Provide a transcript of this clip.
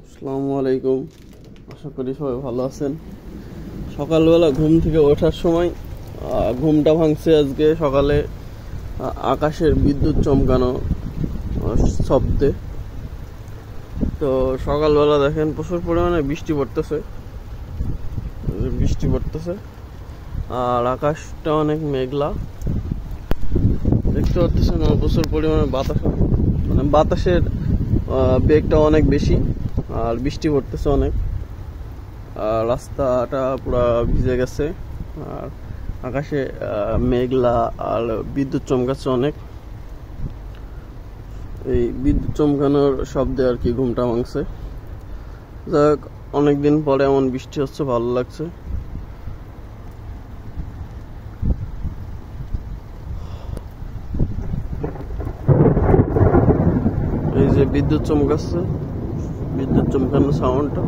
আসসালামু আলাইকুম। আশা করি সবাই ভালো আছেন। সকালবেলা ঘুম থেকে ওঠার সময় ঘুমটা ভাঙছে আজকে সকালে আকাশের বিদ্যুৎ চমকানো শব্দে। তো সকালবেলা দেখেন প্রচুর পরিমাণে বৃষ্টি পড়তেছে আর আকাশটা অনেক মেঘলা দেখতে পাচ্ছেন। প্রচুর পরিমাণে বাতাসের বেগটা অনেক বেশি আর বৃষ্টি পড়তেছে অনেক। আর রাস্তাটা পুরো ভিজে গেছে আর আকাশে মেঘলা আর বিদ্যুৎ চমকাচ্ছে অনেক। এই বিদ্যুৎ চমকানোর শব্দে আর কি ঘুমটা ভাঙছে। যাক, অনেকদিন পরে এমন বৃষ্টি হচ্ছে, ভালো লাগছে। এই যে বিদ্যুৎ চমকানোর সাউন্ডটা